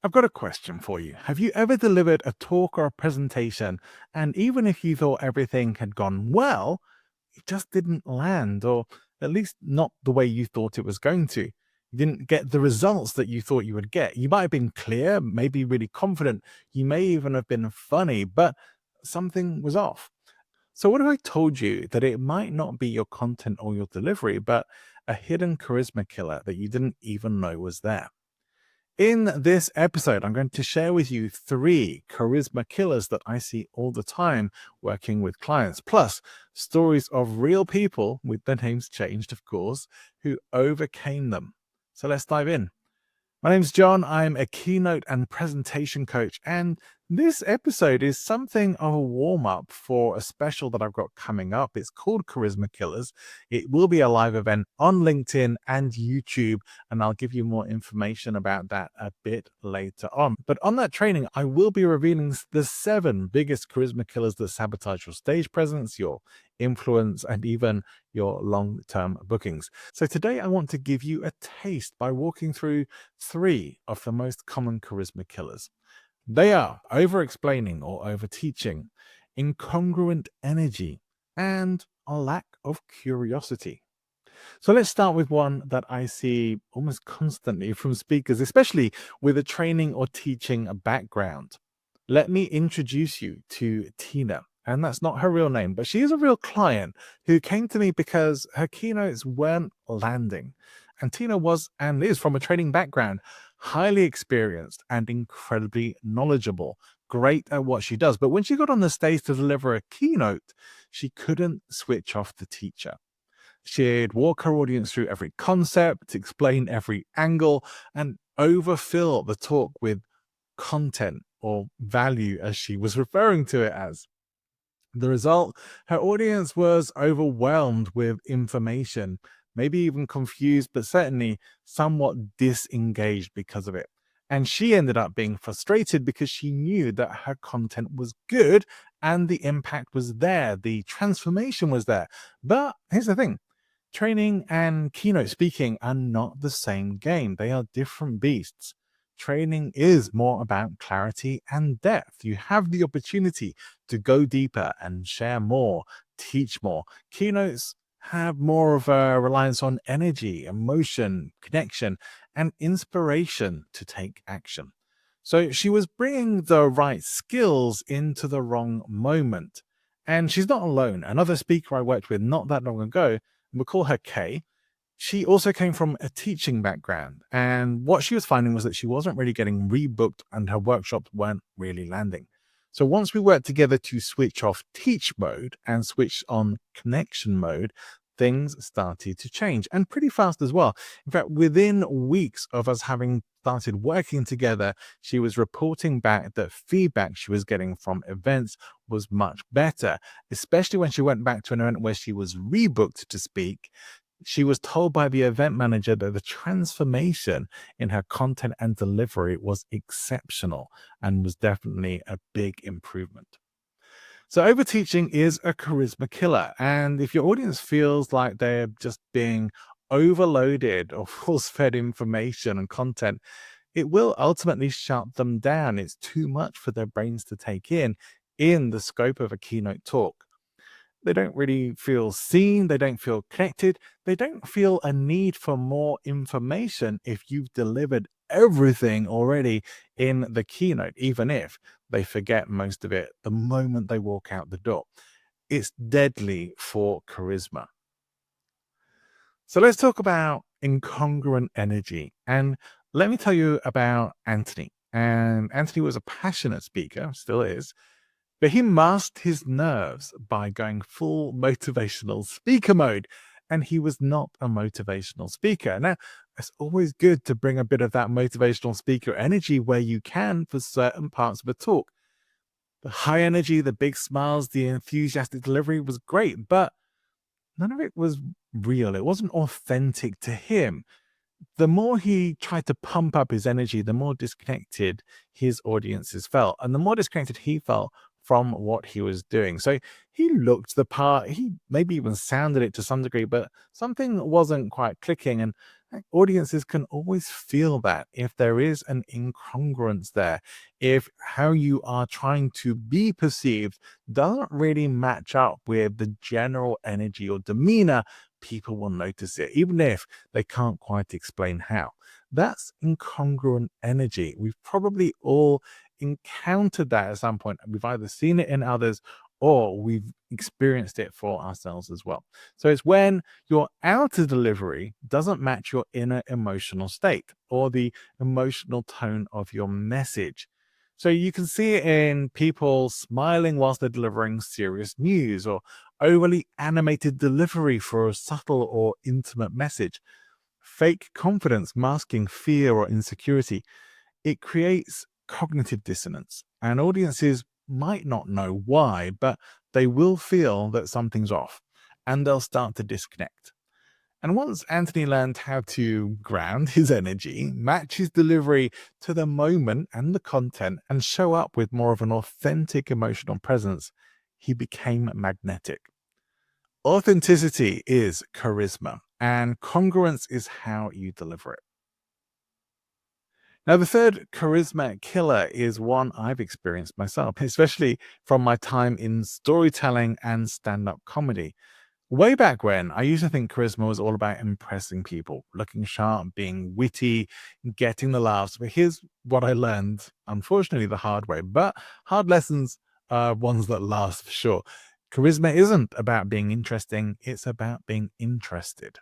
I've got a question for you. Have you ever delivered a talk or a presentation, and even if you thought everything had gone well, it just didn't land, or at least not the way you thought it was going to? You didn't get the results that you thought you would get. You might have been clear, maybe really confident. You may even have been funny, but something was off. So, what if I told you that it might not be your content or your delivery, but a hidden charisma killer that you didn't even know was there? In this episode, I'm going to share with you 3 charisma killers that I see all the time working with clients, plus stories of real people, with their names changed, of course, who overcame them. So let's dive in. My name's John. I'm a keynote and presentation coach, and this episode is something of a warm up for a special that I've got coming up. It's called Charisma Killers. It will be a live event on LinkedIn and YouTube, and I'll give you more information about that a bit later on. But on that training, I will be revealing the 7 biggest charisma killers that sabotage your stage presence, your influence, and even your long-term bookings. So today I want to give you a taste by walking through 3 of the most common charisma killers. They are overexplaining or overteaching, incongruent energy, and a lack of curiosity. So let's start with one that I see almost constantly from speakers, especially with a training or teaching background. Let me introduce you to Tina. And that's not her real name, but she is a real client who came to me because her keynotes weren't landing. And Tina was and is from a training background, highly experienced and incredibly knowledgeable, great at what she does. But when she got on the stage to deliver a keynote, she couldn't switch off the teacher. She'd walk her audience through every concept, explain every angle, and overfill the talk with content or value, as she was referring to it as. The result, her audience was overwhelmed with information, maybe even confused, but certainly somewhat disengaged because of it. And she ended up being frustrated because she knew that her content was good and the impact was there, the transformation was there. But here's the thing. Training and keynote speaking are not the same game. They are different beasts. Training is more about clarity and depth. You have the opportunity to go deeper and share more, teach more. Keynotes have more of a reliance on energy, emotion, connection, and inspiration to take action. So she was bringing the right skills into the wrong moment. And she's not alone. Another speaker I worked with not that long ago, we'll call her Kay. She also came from a teaching background, and what she was finding was that she wasn't really getting rebooked and her workshops weren't really landing. So once we worked together to switch off teach mode and switch on connection mode, things started to change, and pretty fast as well. In fact, within weeks of us having started working together, she was reporting back that feedback she was getting from events was much better, especially when she went back to an event where she was rebooked to speak. She was told by the event manager that the transformation in her content and delivery was exceptional and was definitely a big improvement. So overteaching is a charisma killer. And if your audience feels like they're just being overloaded or force-fed information and content, it will ultimately shut them down. It's too much for their brains to take in the scope of a keynote talk. They don't really feel seen. They don't feel connected. They don't feel a need for more information if you've delivered everything already in the keynote, even if they forget most of it the moment they walk out the door. It's deadly for charisma. So let's talk about incongruent energy. And let me tell you about Anthony. And Anthony was a passionate speaker, still is, but he masked his nerves by going full motivational speaker mode. And he was not a motivational speaker. Now, it's always good to bring a bit of that motivational speaker energy where you can for certain parts of a talk. The high energy, the big smiles, the enthusiastic delivery was great, but none of it was real. It wasn't authentic to him. The more he tried to pump up his energy, the more disconnected his audiences felt, and the more disconnected he felt from what he was doing. So he looked the part, he maybe even sounded it to some degree, but something wasn't quite clicking. And Audiences can always feel that if there is an incongruence there, if how you are trying to be perceived doesn't really match up with the general energy or demeanor, people will notice it, even if they can't quite explain how. That's incongruent energy. We've probably all encountered that at some point. We've either seen it in others or we've experienced it for ourselves as well. So it's when your outer delivery doesn't match your inner emotional state or the emotional tone of your message. So you can see it in people smiling whilst they're delivering serious news or overly animated delivery for a subtle or intimate message. Fake confidence masking fear or insecurity. It creates cognitive dissonance, and audiences might not know why, but they will feel that something's off and they'll start to disconnect. And once Anthony learned how to ground his energy, match his delivery to the moment and the content, and show up with more of an authentic emotional presence, he became magnetic. Authenticity is charisma, and congruence is how you deliver it. Now, the third charisma killer is one I've experienced myself, especially from my time in storytelling and stand up comedy. Way back when, I used to think charisma was all about impressing people, looking sharp, being witty, getting the laughs. But here's what I learned, unfortunately, the hard way. But hard lessons are ones that last for sure. Charisma isn't about being interesting, it's about being interested.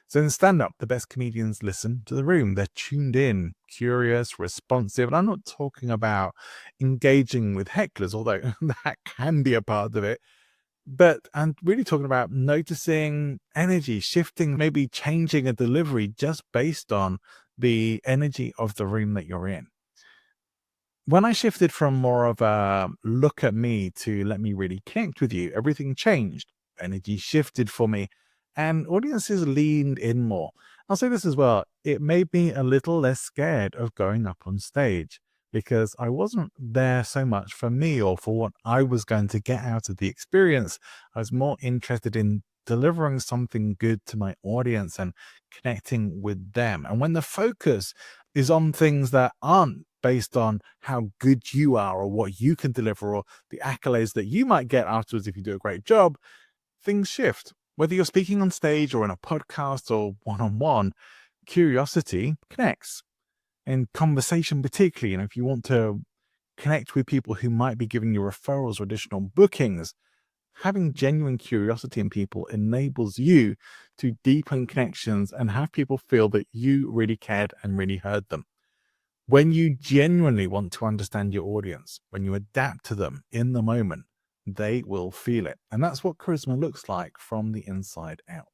So in stand up, the best comedians listen to the room. They're tuned in, curious, responsive. And I'm not talking about engaging with hecklers, although that can be a part of it. But I'm really talking about noticing energy shifting, maybe changing a delivery just based on the energy of the room that you're in. When I shifted from more of a look at me to let me really connect with you, everything changed. Energy shifted for me, and audiences leaned in more. I'll say this as well. It made me a little less scared of going up on stage because I wasn't there so much for me or for what I was going to get out of the experience. I was more interested in delivering something good to my audience and connecting with them. And when the focus is on things that aren't based on how good you are or what you can deliver or the accolades that you might get afterwards if you do a great job, things shift. Whether you're speaking on stage or in a podcast or one on one, curiosity connects. In conversation, particularly, if you want to connect with people who might be giving you referrals or additional bookings, having genuine curiosity in people enables you to deepen connections and have people feel that you really cared and really heard them. When you genuinely want to understand your audience, when you adapt to them in the moment, they will feel it. And that's what charisma looks like from the inside out.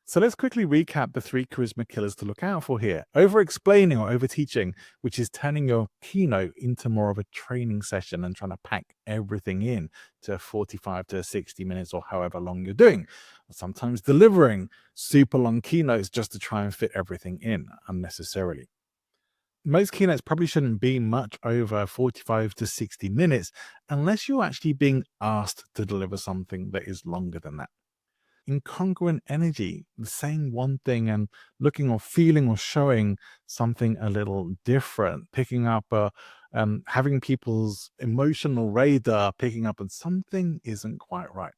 So let's quickly recap the three charisma killers to look out for here. Over-explaining or over-teaching, which is turning your keynote into more of a training session and trying to pack everything in to 45 to 60 minutes or however long you're doing. Sometimes delivering super long keynotes just to try and fit everything in unnecessarily. Most keynotes probably shouldn't be much over 45 to 60 minutes unless you're actually being asked to deliver something that is longer than that. Incongruent energy, saying one thing and looking or feeling or showing something a little different, picking up having people's emotional radar picking up on something isn't quite right.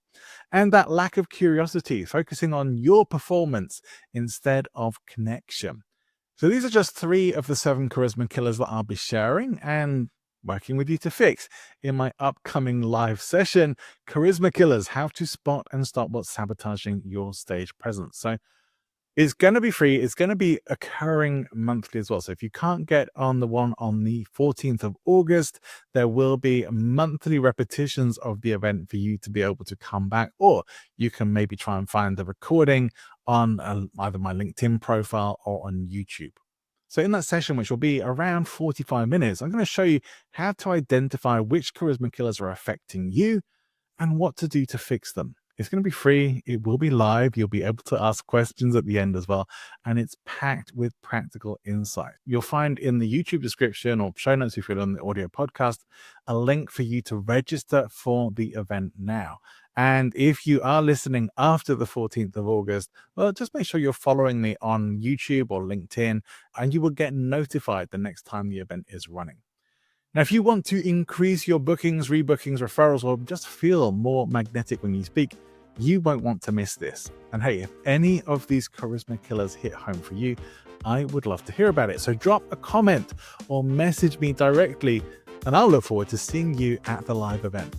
And that lack of curiosity, focusing on your performance instead of connection. So these are just three of the 7 charisma killers that I'll be sharing and working with you to fix in my upcoming live session, Charisma Killers, How to Spot and Stop What's Sabotaging Your Stage Presence. So it's going to be free. It's going to be occurring monthly as well. So if you can't get on the one on the 14th of August, there will be monthly repetitions of the event for you to be able to come back, or you can maybe try and find the recording on either my LinkedIn profile or on YouTube. So in that session, which will be around 45 minutes, I'm going to show you how to identify which charisma killers are affecting you and what to do to fix them. It's going to be free. It will be live. You'll be able to ask questions at the end as well. And it's packed with practical insight. You'll find in the YouTube description or show notes if you're on the audio podcast, a link for you to register for the event now. And if you are listening after the 14th of August, well, just make sure you're following me on YouTube or LinkedIn, and you will get notified the next time the event is running. Now, if you want to increase your bookings, rebookings, referrals, or just feel more magnetic when you speak, you won't want to miss this. And hey, if any of these charisma killers hit home for you, I would love to hear about it. So drop a comment or message me directly, and I'll look forward to seeing you at the live event.